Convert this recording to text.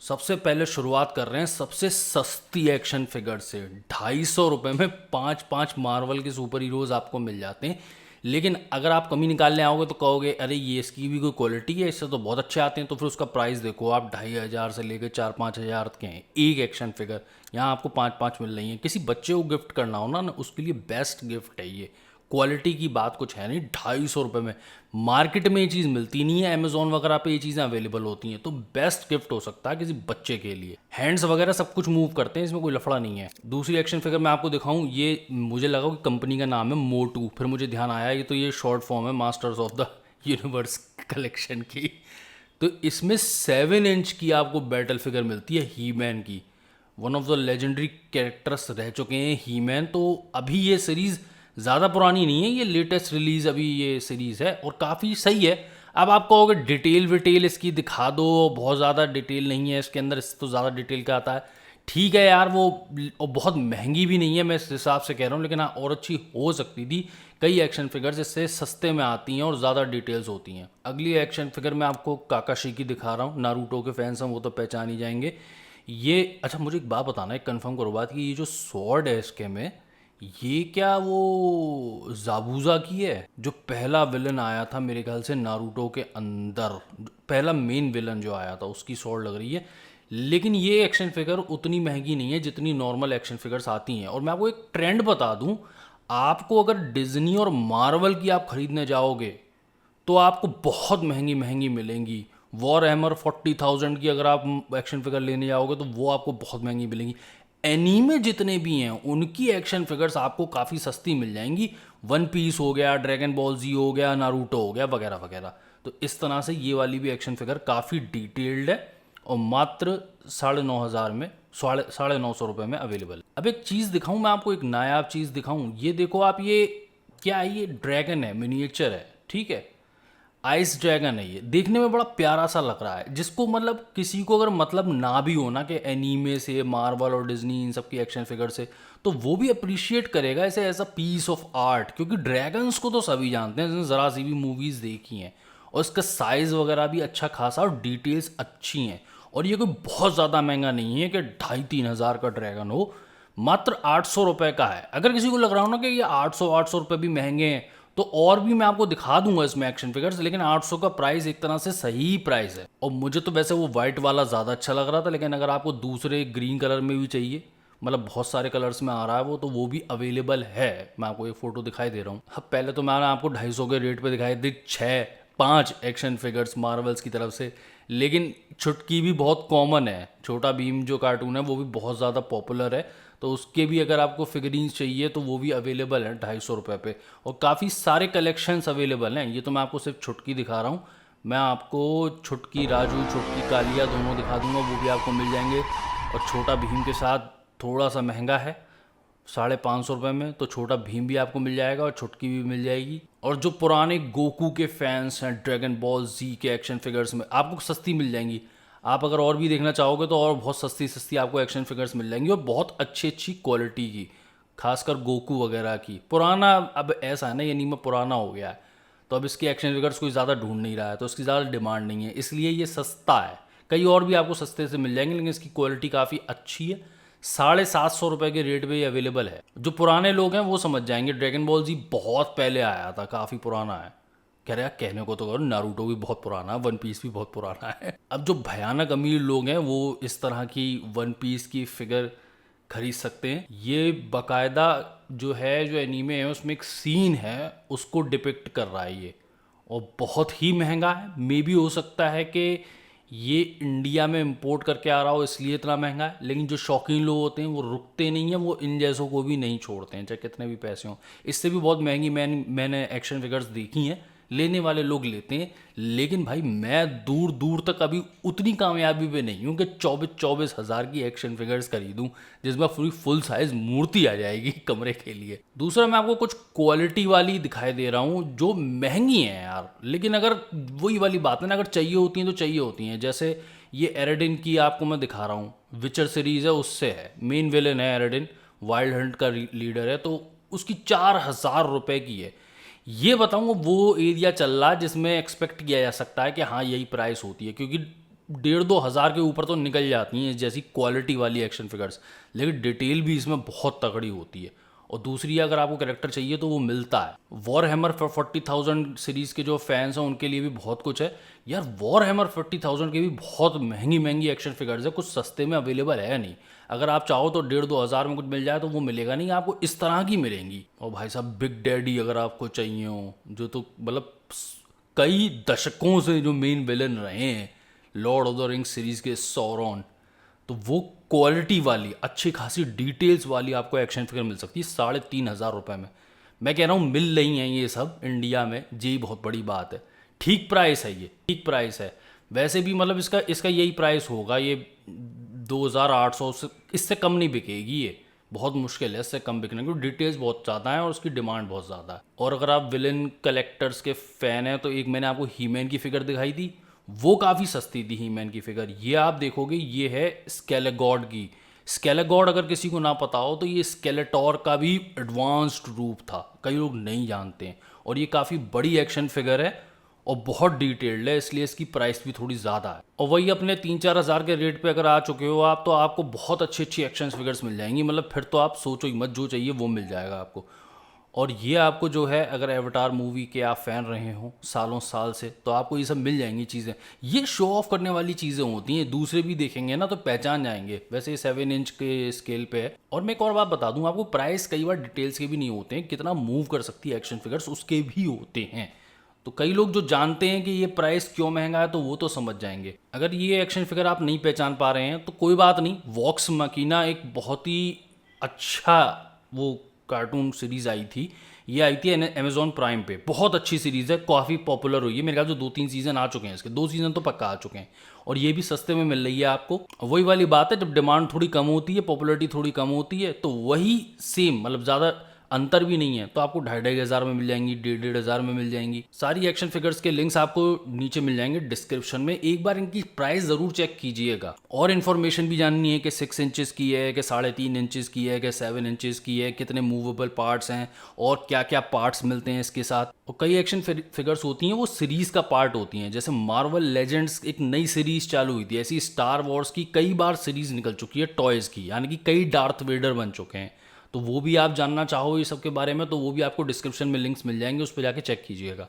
सबसे पहले शुरुआत कर रहे हैं सबसे सस्ती एक्शन फिगर से। 250 रुपये में पाँच पाँच मार्वल के सुपर हीरोज आपको मिल जाते हैं। लेकिन अगर आप कमी निकालने आओगे तो कहोगे अरे ये इसकी भी कोई क्वालिटी है, इससे तो बहुत अच्छे आते हैं। तो फिर उसका प्राइस देखो आप, 2500 से लेकर 4-5 हज़ार के हैं एक एक्शन फिगर। यहाँ आपको पाँच पाँच मिल रही हैं। किसी बच्चे को गिफ्ट करना हो ना उसके लिए बेस्ट गिफ्ट है ये। क्वालिटी की बात कुछ है नहीं। 250 रुपये में मार्केट में ये चीज़ मिलती नहीं है, अमेजोन वगैरह पे ये चीज़ें अवेलेबल होती हैं। तो बेस्ट गिफ्ट हो सकता है किसी बच्चे के लिए। हैंड्स वगैरह सब कुछ मूव करते हैं, इसमें कोई लफड़ा नहीं है। दूसरी एक्शन फिगर मैं आपको दिखाऊं, ये मुझे लगा कि कंपनी का नाम है मोटू, फिर मुझे ध्यान आया ये शॉर्ट फॉर्म है masters of the universe collection की। तो इसमें 7 इंच की आपको बैटल फिगर मिलती है ही मैन की। One of the legendary characters रह चुके हैं ही मैन। तो अभी ये सीरीज़ ज़्यादा पुरानी नहीं है, ये लेटेस्ट रिलीज़ अभी ये सीरीज़ है और काफ़ी सही है। अब आप कहोगे डिटेल विटेल इसकी दिखा दो, बहुत ज़्यादा डिटेल नहीं है इसके अंदर, इससे तो ज़्यादा डिटेल का आता है। ठीक है यार, वो और बहुत महंगी भी नहीं है, मैं इस हिसाब से कह रहा हूँ। लेकिन हाँ, और अच्छी हो सकती थी। कई एक्शन फिगर्स इससे सस्ते में आती हैं और ज़्यादा डिटेल्स होती हैं। अगली एक्शन फिगर मैं आपको काकाशी की दिखा रहा हूँ। नारुतो के फैंस हैं वो तो पहचान ही जाएंगे ये। अच्छा, मुझे एक बात बताना है, कंफर्म करो बात कि ये जो स्वॉर्ड है इसके में, ये क्या वो जाबूजा की है? जो पहला विलन आया था मेरे ख्याल से नारुतो के अंदर, पहला मेन विलन जो आया था उसकी स्वॉर्ड लग रही है। लेकिन ये एक्शन फिगर उतनी महंगी नहीं है जितनी नॉर्मल एक्शन फिगर्स आती हैं। और मैं आपको एक ट्रेंड बता दूं, आपको अगर डिज्नी और मार्वल की आप खरीदने जाओगे तो आपको बहुत महंगी महंगी मिलेंगी। वॉर हैमर 40,000 की अगर आप एक्शन फिगर लेने जाओगे तो वो आपको बहुत महंगी मिलेंगी। एनीमे जितने भी हैं उनकी एक्शन फिगर्स आपको काफ़ी सस्ती मिल जाएंगी। वन पीस हो गया, ड्रैगन बॉल जी हो गया, नारुतो हो गया, वगैरह वगैरह। तो इस तरह से ये वाली भी एक्शन फिगर काफ़ी डिटेल्ड है और मात्र 9,500 में, 950 रुपये में अवेलेबल। अब एक चीज़ दिखाऊं मैं आपको, एक नायाब चीज़ दिखाऊं। ये देखो आप, ये क्या है? ये ड्रैगन है, मिनिएचर है, ठीक है। आइस ड्रैगन है। ये देखने में बड़ा प्यारा सा लग रहा है। जिसको मतलब किसी को अगर मतलब ना भी हो ना कि एनीमे से, मार्वल और डिज्नी इन सब की एक्शन फिगर से, तो वो भी अप्रिशिएट करेगा इसे as a piece of art. क्योंकि ड्रैगन्स को तो सभी जानते हैं, जिसने ज़रा सी भी मूवीज़ देखी हैं। और इसका साइज़ वगैरह भी अच्छा खासा और डिटेल्स अच्छी हैं। और ये कोई बहुत ज़्यादा महंगा नहीं है कि 2,500-3,000 का ड्रैगन हो। मात्र 800 रुपये का है। अगर किसी को लग रहा हो ना कि ये 800 रुपये भी महंगे हैं, तो और भी मैं आपको दिखा दूंगा इसमें एक्शन फिगर्स। लेकिन 800 का प्राइस एक तरह से सही प्राइस है। और मुझे तो वैसे वो वाइट वाला ज़्यादा अच्छा लग रहा था। लेकिन अगर आपको दूसरे ग्रीन कलर में भी चाहिए, मतलब बहुत सारे कलर्स में आ रहा है वो, तो वो भी अवेलेबल है। मैं आपको एक फ़ोटो दिखाई दे रहा हूँ। अब पहले तो मैंने आपको 250 के रेट पे दिखाई दी 6-5 एक्शन फिगर्स मार्वल्स की तरफ से। लेकिन छुटकी भी बहुत कॉमन है। छोटा भीम जो कार्टून है वो भी बहुत ज़्यादा पॉपुलर है। तो उसके भी अगर आपको फिगरीन्स चाहिए तो वो भी अवेलेबल है 250 रुपये पे। और काफ़ी सारे कलेक्शंस अवेलेबल हैं। ये तो मैं आपको सिर्फ छुटकी दिखा रहा हूँ। मैं आपको छुटकी राजू, छुटकी कालिया दोनों दिखा दूंगा, वो भी आपको मिल जाएंगे। और छोटा भीम के साथ थोड़ा सा महंगा है, 550 रुपये में, तो छोटा भीम भी आपको मिल जाएगा और छुटकी भी मिल जाएगी। और जो पुराने गोकू के फैंस हैं, ड्रैगन बॉल जी के एक्शन फिगर्स में आपको सस्ती मिल जाएंगी। आप अगर और भी देखना चाहोगे तो और बहुत सस्ती सस्ती आपको एक्शन फिगर्स मिल जाएंगी और बहुत अच्छी अच्छी क्वालिटी की, खासकर गोकू वगैरह की। पुराना अब ऐसा है ना, ये एनीमे पुराना हो गया है, तो अब इसकी एक्शन फिगर्स कोई ज़्यादा ढूंढ नहीं रहा है, तो इसकी ज़्यादा डिमांड नहीं है, इसलिए ये सस्ता है। कई और भी आपको सस्ते से मिल जाएंगे लेकिन इसकी क्वालिटी काफ़ी अच्छी है। 750 रुपये के रेट पे ये अवेलेबल है। जो पुराने लोग हैं वो समझ जाएंगे, ड्रैगन बॉल जी बहुत पहले आया था, काफ़ी पुराना है। कह रहे यार, कहने को तो करो, नारुतो भी बहुत पुराना है, वन पीस भी बहुत पुराना है। अब जो भयानक अमीर लोग हैं वो इस तरह की वन पीस की फिगर खरीद सकते हैं। ये बाकायदा जो है, जो एनीमे है उसमें एक सीन है उसको डिपिक्ट कर रहा है ये। और बहुत ही महंगा है। मे भी हो सकता है कि ये इंडिया में इंपोर्ट करके आ रहा हो इसलिए इतना महंगा है। लेकिन जो शौकीन लोग होते हैं वो रुकते नहीं हैं, वो इन जैसों को भी नहीं छोड़ते हैं चाहे कितने भी पैसे हों। इससे भी बहुत महंगी मैंने एक्शन फिगर्स देखी हैं, लेने वाले लोग लेते हैं। लेकिन भाई मैं दूर दूर तक अभी उतनी कामयाबी पे नहीं हूँ कि 24-24 हज़ार की एक्शन फिगर्स खरीदूँ जिसमें पूरी फुल साइज मूर्ति आ जाएगी कमरे के लिए। दूसरा मैं आपको कुछ क्वालिटी वाली दिखाई दे रहा हूँ जो महंगी हैं यार। लेकिन अगर वही वाली बात है ना, अगर चाहिए होती हैं तो चाहिए होती हैं। जैसे ये एरेडिन की आपको मैं दिखा रहा हूँ, विचर सीरीज है उससे है, मेन विलन है एरेडिन, वाइल्ड हंट का लीडर है। तो उसकी 4,000 रुपये की है। ये बताऊँ, वो एरिया चल रहा है जिसमें एक्सपेक्ट किया जा सकता है कि हाँ यही प्राइस होती है, क्योंकि $1,500-2,000 के ऊपर तो निकल जाती हैं जैसी क्वालिटी वाली एक्शन फिगर्स, लेकिन डिटेल भी इसमें बहुत तगड़ी होती है। और दूसरी, अगर आपको कैरेक्टर चाहिए तो वो मिलता है। वॉर हैमर 40,000 सीरीज़ के जो फैंस हैं उनके लिए भी बहुत कुछ है यार। वॉर हैमर 40,000 की भी बहुत महंगी महंगी एक्शन फिगर्स है, कुछ सस्ते में अवेलेबल है नहीं। अगर आप चाहो तो 1,500-2,000 में कुछ मिल जाए तो वो मिलेगा नहीं, आपको इस तरह की मिलेंगी। और भाई साहब बिग डैडी अगर आपको चाहिए हो, जो तो मतलब कई दशकों से जो मेन विलन रहे हैं Lord of the rings series के, सौरॉन, तो वो क्वालिटी वाली अच्छी खासी डिटेल्स वाली आपको एक्शन फिगर मिल सकती है 3,500 रुपये में। मैं कह रहा हूँ मिल रही हैं ये सब इंडिया में, यही बहुत बड़ी बात है। ठीक प्राइस है, ये ठीक प्राइस है। वैसे भी मतलब इसका इसका यही प्राइस होगा, ये 2,800 से इससे कम नहीं बिकेगी ये, बहुत मुश्किल है इससे कम बिकने, क्योंकि डिटेल्स बहुत ज़्यादा हैं और उसकी डिमांड बहुत ज़्यादा है। और अगर आप विलन कलेक्टर्स के फ़ैन हैं तो एक मैंने आपको हीमैन की फ़िगर दिखाई थी, वो काफ़ी सस्ती थी हीमैन की फ़िगर। ये आप देखोगे ये है स्केलेगॉड की। स्केलेगॉड अगर किसी को ना पता हो तो ये स्केलेटॉर का भी एडवांस्ड रूप था, कई लोग नहीं जानते हैं। और ये काफ़ी बड़ी एक्शन फिगर है और बहुत डिटेल्ड है, इसलिए इसकी प्राइस भी थोड़ी ज़्यादा है। और वही अपने 3-4 हज़ार के रेट पे अगर आ चुके हो आप, तो आपको बहुत अच्छी अच्छी एक्शन फिगर्स मिल जाएंगी। मतलब फिर तो आप सोचो ही मत, जो चाहिए वो मिल जाएगा आपको। और ये आपको जो है, अगर एवटार मूवी के आप फ़ैन रहे हो सालों साल से, तो आपको ये सब मिल जाएंगी चीज़ें। ये शो ऑफ करने वाली चीज़ें होती हैं, दूसरे भी देखेंगे ना तो पहचान जाएंगे। वैसे ये 7 इंच के स्केल पे है। और मैं एक और बात बता दूं आपको, प्राइस कई बार डिटेल्स के भी नहीं होते हैं, कितना मूव कर सकती है एक्शन फिगर्स उसके भी होते हैं। तो कई लोग जो जानते हैं कि ये प्राइस क्यों महंगा है तो वो तो समझ जाएंगे। अगर ये एक्शन फिगर आप नहीं पहचान पा रहे हैं तो कोई बात नहीं, वॉक्स मकीना एक बहुत ही अच्छा वो कार्टून सीरीज़ आई थी, ये आई थी अमेजॉन प्राइम पे, बहुत अच्छी सीरीज़ है, काफ़ी पॉपुलर हुई है। मेरे ख्याल से 2-3 सीज़न आ चुके हैं इसके, 2 सीज़न तो पक्का आ चुके हैं। और ये भी सस्ते में मिल रही है आपको। वही वाली बात है, जब डिमांड थोड़ी कम होती है, पॉपुलरिटी थोड़ी कम होती है, तो वही सेम मतलब ज़्यादा अंतर भी नहीं है, तो आपको 2,500 में मिल जाएंगी, 1,500 में मिल जाएंगी। सारी एक्शन फिगर्स के लिंक्स आपको नीचे मिल जाएंगे डिस्क्रिप्शन में। एक बार इनकी प्राइस ज़रूर चेक कीजिएगा। और इन्फॉर्मेशन भी जाननी है कि 6 इंचेस की है, कि 3.5 इंचेस की है, कि 7 इंचेस की है, कितने मूवेबल पार्ट्स हैं और क्या क्या पार्ट्स मिलते हैं इसके साथ। और कई एक्शन फिगर्स होती हैं वो सीरीज़ का पार्ट होती हैं, जैसे मार्वल लेजेंड्स एक नई सीरीज़ चालू हुई थी, ऐसी स्टार वॉर्स की कई बार सीरीज़ निकल चुकी है टॉयज़ की, यानी कि कई डार्थ वेडर बन चुके हैं। तो वो भी आप जानना चाहो ये सब के बारे में, तो वो भी आपको डिस्क्रिप्शन में लिंक्स मिल जाएंगे, उस पर जाके चेक कीजिएगा।